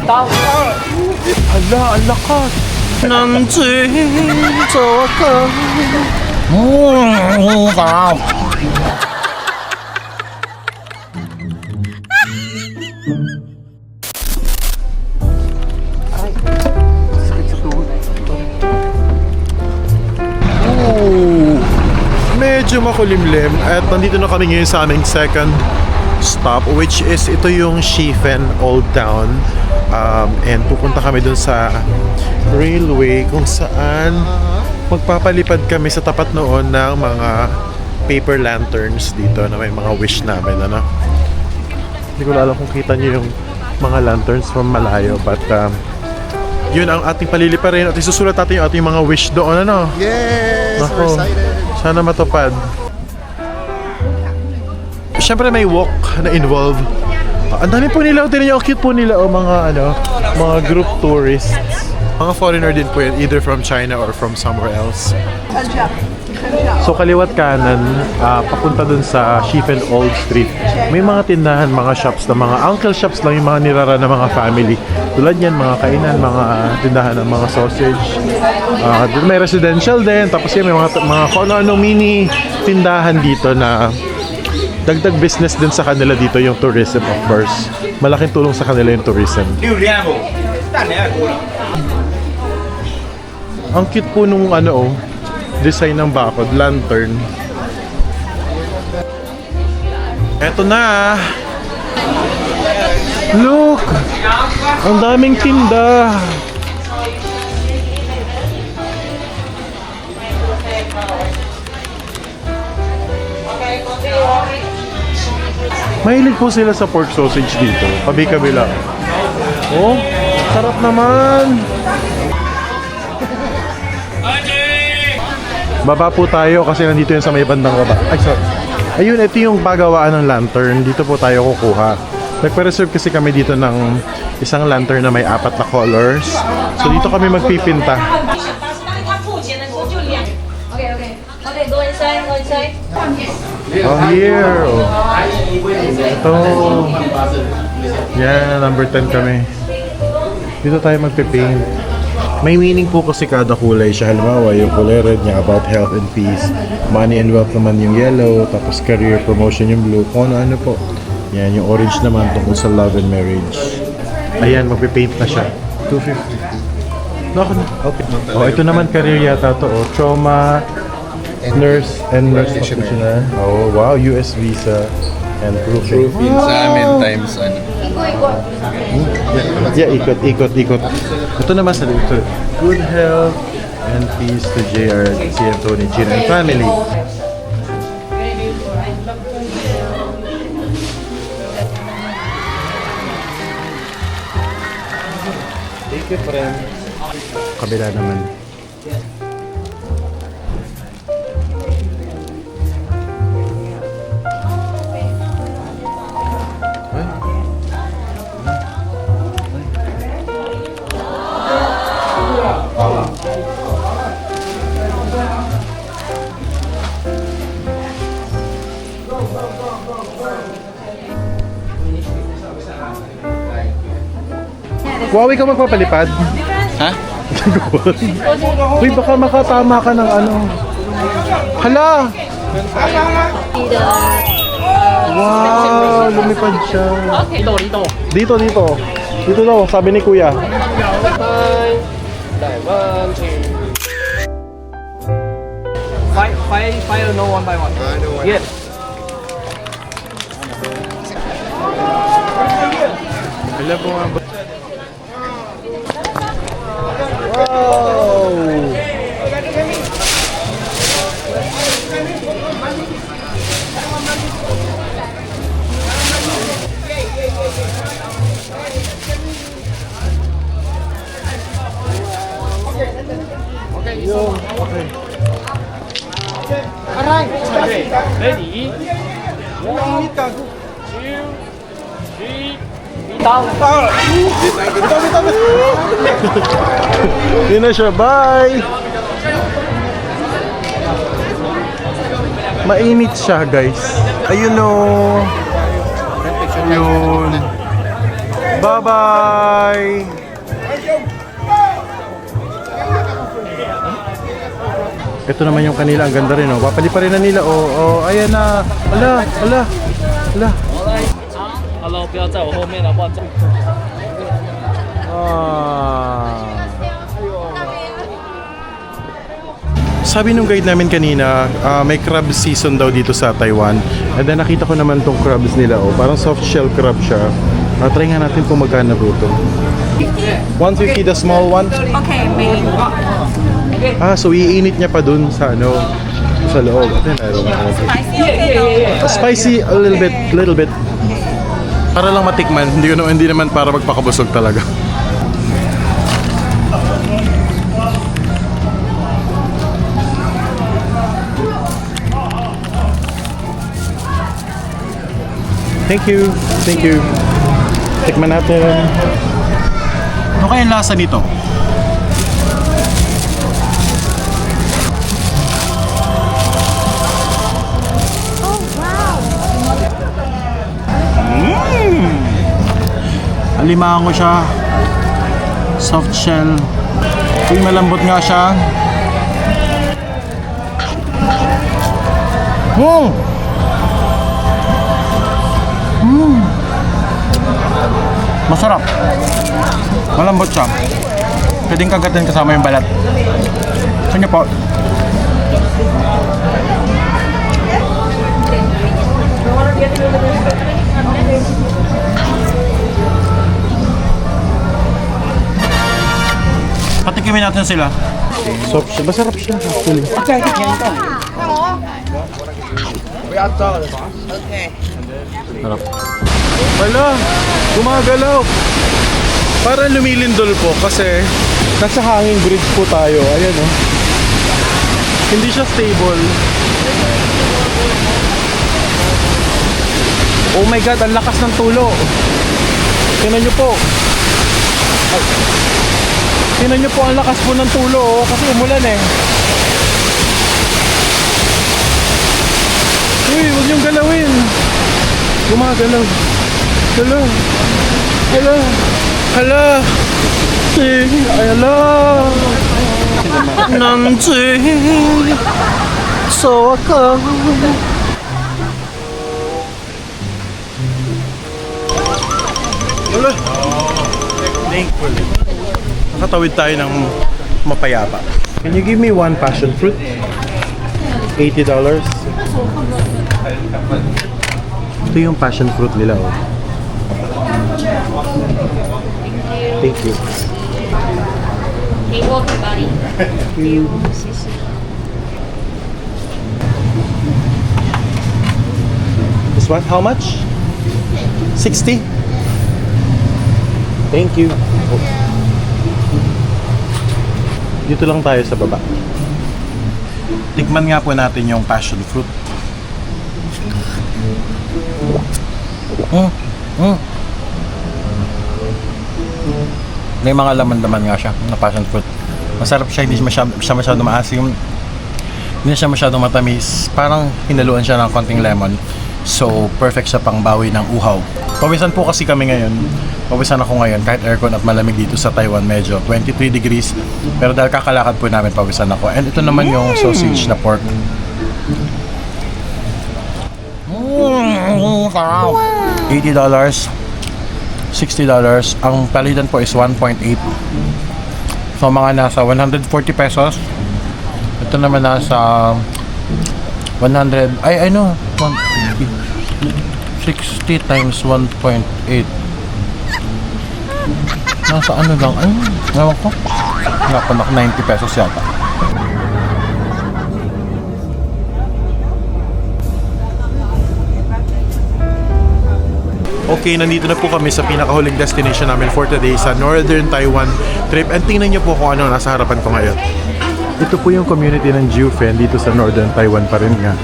Hala, ang lakas. Medyo makulimlim at nandito na kami ngayon sa aming second stop, which is ito yung Shifen Old Town, and pupunta kami dun sa railway kung saan magpapalipad kami sa tapat noon ng mga paper lanterns dito na may mga wish namin, ano. Hindi ko alam kung kita nyo yung mga lanterns from malayo, but yun ang ating paliliparin at isusulat natin yung ating mga wish doon, ano. Yes! Nako, We're excited! sana matupad. Siyempre may walk na involve. Ang dami po nila, tingnan niyo, cute po nila, mga group tourists. Mga foreigner din po yan, either from China or from somewhere else. So kaliwat kanan, papunta dun sa Shifen Old Street. May mga tindahan, mga shops na mga uncle shops lang, yung mga nirara na mga family. Tulad yan, mga kainan, mga tindahan ng mga sausage. May residential din, tapos yan may mga ano mini tindahan dito na dagdag business din sa kanila dito, yung tourism, of course. Malaking tulong sa kanila yung tourism. Ang cute po nung design ng bakod, lantern. Eto na. Look! Ang daming tinda. Mahilig po sila sa pork sausage dito. Kabi-kabila. Oh, sarap naman. Baba po tayo kasi nandito yun sa may bandang baba. Ay, sorry. Ayun, ito yung pagawaan ng lantern. Dito po tayo kukuha. Nagpa-reserve kasi kami dito ng isang lantern na may 4 na colors. So dito kami magpipinta. Okay, go inside, go inside. Oh, here. Oh. Ito. Yan, number 10 kami. Dito tayo magpipaint. May meaning po kasi kada kulay siya. Halimbawa, yung kulay red niya about health and peace. Money and wealth naman yung yellow. Tapos career promotion yung blue. Kung ano po. Yan, yung orange naman tungkol sa love and marriage. Ayan, magpipaint na siya. 250. Naku na. Okay. Oh, ito naman career yata to. Oh, trauma, nurse and nurse practitioner. Oh, wow. US visa and proofing. Proofing sa amin times ano. Yeah, ikot. Ito naman sa dito. Good health and peace to JR, CM Tony, Gina and family. Thank you, friend. Kabila naman. Wow, ikaw magpapalipad? Ha? Uy, baka makatama ka ng ano. Hala! Wow, lumipad siya. Dito. Dito daw, sabi ni Kuya. Five, no, one by one. Yes. Hala po nga ba? Wow! Okay. Alright. Okay. Ready? 1, 2, 3. Down. Yun na siya, bye! Mainit siya, guys. Ayun o. Ayun. Bye-bye! Ito naman yung kanila, ang ganda rin, oh. Papaliparin na nila, oh, ayan na. Ala. ，Hello，不要在我后面了，不然这。 Sabi nung guide namin kanina, may crab season daw dito sa Taiwan. And then nakita ko naman tong crabs nila, oh. Parang soft shell crab siya. Try nga natin kung magkano po ito. 150 the small one? Okay, may. So iinit niya pa dun sa sa loob. Spicy okay no? Spicy a little bit. Para lang matikman, hindi naman para magpakabusog talaga. Thank you. Tikman natin. Ano kaya yung lasa nito? Alimango siya. Soft shell. Uy, malambot nga siya. Masarap. Malambot siya. Pwedeng kagatin kasama yung balat. Gusto niyo po? Patikimin natin sila. Soft siya. Masarap siya actually. Sarap. Hala, gumagalaw. Parang lumilindol po kasi nasa hanging bridge po tayo. Ayan oh. Hindi siya stable. Oh my God, ang lakas ng tulo. Tingnan nyo po. Tingnan nyo po, ang lakas po ng tulo oh, kasi umulan eh. Uy, huwag niyong galawin. Gumagalaw. Hala. Hala. Nanti. So ka. Hala. Thankfully. Nakatawid tayo ng mapayapa. Can you give me one passion fruit? $80. Ito yung passion fruit nila, oh. Thank you. Hey, walk your body. This one, how much? 60? Thank you. Oh. Dito lang tayo sa baba. Tikman nga po natin yung passion fruit. May mga laman-laman nga siya na passion fruit. Masarap siya, hindi siya masyado maasim. Hindi siya masyado matamis. Parang hinaluan siya ng konting lemon. So, perfect siya pang bawi ng uhaw. Pawisan po kasi kami ngayon. Pawisan ako ngayon kahit aircon at malamig dito sa Taiwan, medyo 23 degrees. Pero dahil kakalakad po namin, pawisan ako. And ito naman yung sausage na pork. $80, $60. Ang palitan po is 1.8. So mga nasa 140 pesos. Ito naman nasa 100, 60 times 1.8. Nasa ano lang, ewan ko. Napanak 90 pesos yata. Okay, nandito na po kami sa pinakahuling destination namin for today sa Northern Taiwan trip. And tingnan nyo po kung ano nasa harapan ko ngayon. Ito po yung community ng Jiufen dito sa Northern Taiwan pa rin nga.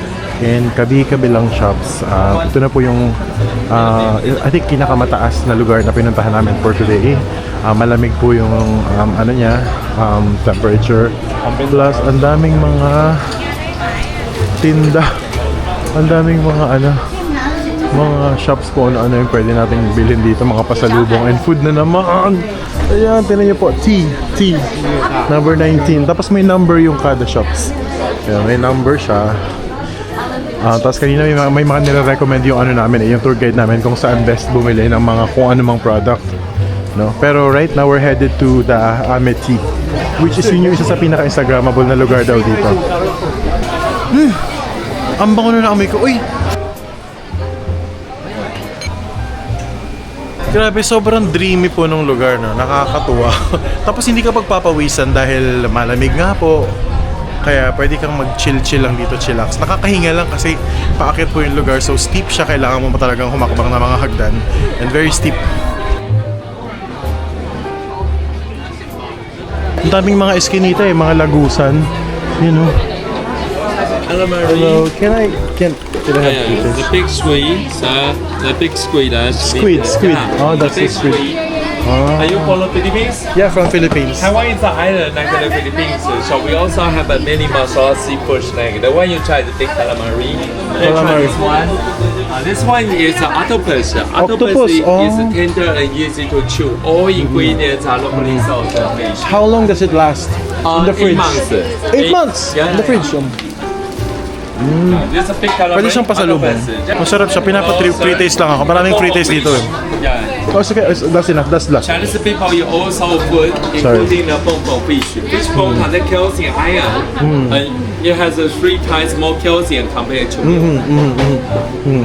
And kabi-kabilang shops. Ito na po yung I think pinakamataas na lugar na pinuntahan namin for today. Malamig po yung temperature. Plus ang daming mga tinda. Ang daming mga mga shops kung ano-ano yung pwede natin bilhin dito, mga pasalubong and food na naman. Ayan, tinan niyo po, T, number 19. Tapos may number yung kada shops. Ayan, may number siya. Tapos kanina may mga nire-recommend yung ano namin, yung tour guide namin kung saan best bumili ng mga kung ano mang product. No? Pero right now we're headed to the Amity, which is yun yung isa sa pinaka-instagrammable na lugar daw dito. Ang bango na amoy ko. Uy! Grabe, sobrang dreamy po nung lugar, no? Nakakatuwa. Tapos hindi ka pagpapawisan dahil malamig nga po. Kaya pwede kang mag-chill-chill lang dito, chillax. Nakakahinga lang kasi paakyat po yung lugar. So steep siya, kailangan mo talagang humakbang na mga hagdan. And very steep. Ang daming mga eskinita eh, mga lagusan. You know. Hello, can I have The this? big squid, the big squid. Squid. Oh, that's the squid. Are you from the Philippines? Yeah, from Philippines. Taiwan is an island like the Philippines, so we also have a many masala seafood snack. The one you try the big calamari. Then try this one. This one is octopus. Octopus, is oh. tender and easy to chew. All ingredients are locally sourced fish. How long does it last? In the 8 fridge? months. 8 months? Yeah, In the fridge? This is a big calamari. Pwede siyang pasalubong. octopus. Masarap siya. Free taste lang ako. Maraming free taste dito eh. Yeah. Oh, it's okay. That's enough. That's last. Chinese people you also put including the bonbon fish. Fish bone contains calcium iron, and it has 3 times more calcium compared to milk.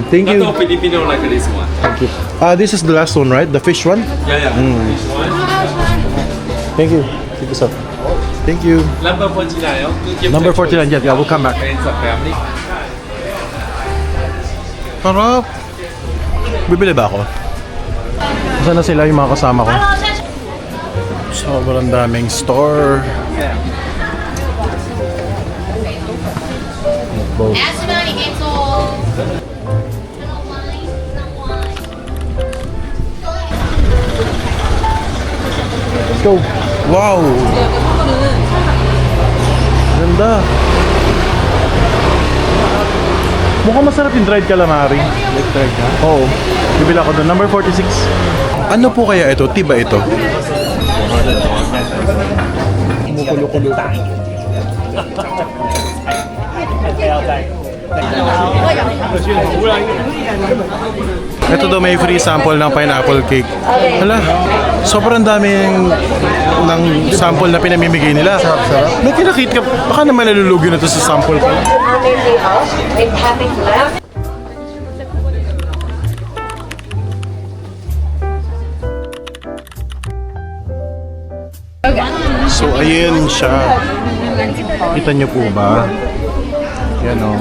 Thank Not you. all Filipino like this one. Thank you. This is the last one, right? The fish one? Yeah. This one. Thank you. Keep this up. Thank you. Number 49. Number 49. Yeah, we'll come back. Friends and family. Sarap. Bibili ba ako? Saan na sila yung mga kasama ko? Sobrang daming store. Both. Let's go. Wow! Ganda. Mukhang masarap yung dried calamari. Dried ka? Oo. Bibila ko doon. Number 46. Ano po kaya ito? Tiba ito? Kumukulo-kulo. Ito daw may free sample ng pineapple cake. Hala, sobrang daming ng sample na pinamimigay nila. May kinakit ka, baka naman nalulugi na to sa sample ko. So ayun siya. Kita niyo po ba? Yan o.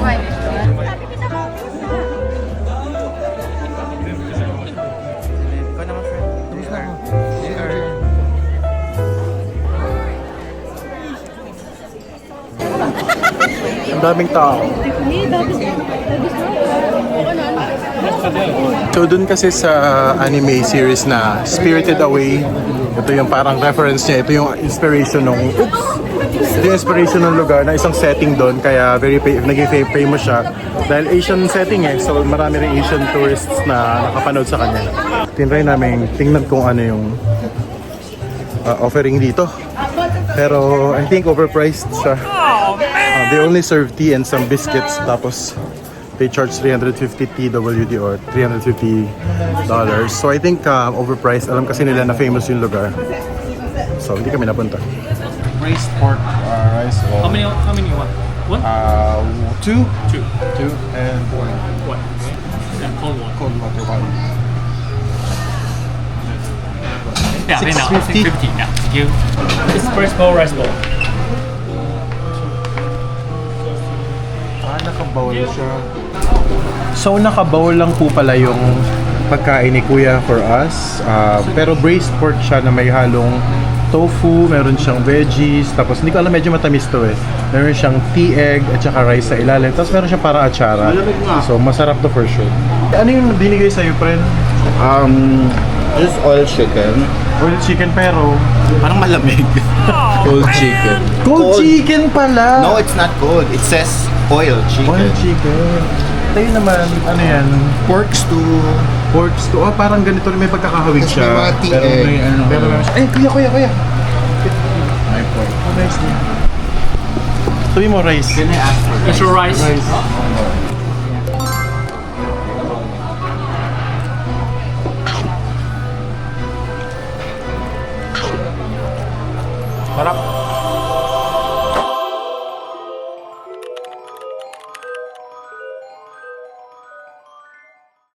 Ang daming tao. So dun kasi sa anime series na Spirited Away, ito yung parang reference niya, ito yung inspiration ng ito yung inspiration ng lugar na isang setting doon, kaya naging famous siya dahil Asian setting eh, so marami rin Asian tourists na nakapanood sa kanya. Tinry namin tingnan kung ano yung offering dito, pero I think overpriced siya. They only serve tea and some biscuits, tapos they charge 350 TWD or $350. So I think overpriced. Alam kasi nila na famous yung lugar. So hindi kami napunta. Braised pork rice How many you want? One? two and One. Yeah, cold one. cold water one. Yeah, right now. 650. 650. Yeah, thank you. This is first bowl, rice bowl. Nakabowl siya. So nakabowl lang po pala yung pagkain ni Kuya for us. Pero braised pork siya na may halong tofu, meron siyang veggies, tapos hindi ko alam, medyo matamis to eh. Meron siyang tea egg at saka rice sa ilalim. Tapos meron siyang para atsara. So masarap to for sure. Ano yung binigay sa'yo, friend? This is oil chicken. Oil chicken pero Parang malamig. Cold chicken. cold chicken pala! No, it's not cold. It says oil chicken. Oil chicken. Tayo naman, ano yan? Pork stew. Pork stew. Oh, parang ganito rin may pagkakahawig Tapos siya. may mga Pero tea-egg. may ano. Pero may, kuya. My pork. Oh, rice niya. Sabi mo rice. Can I ask for Extra rice.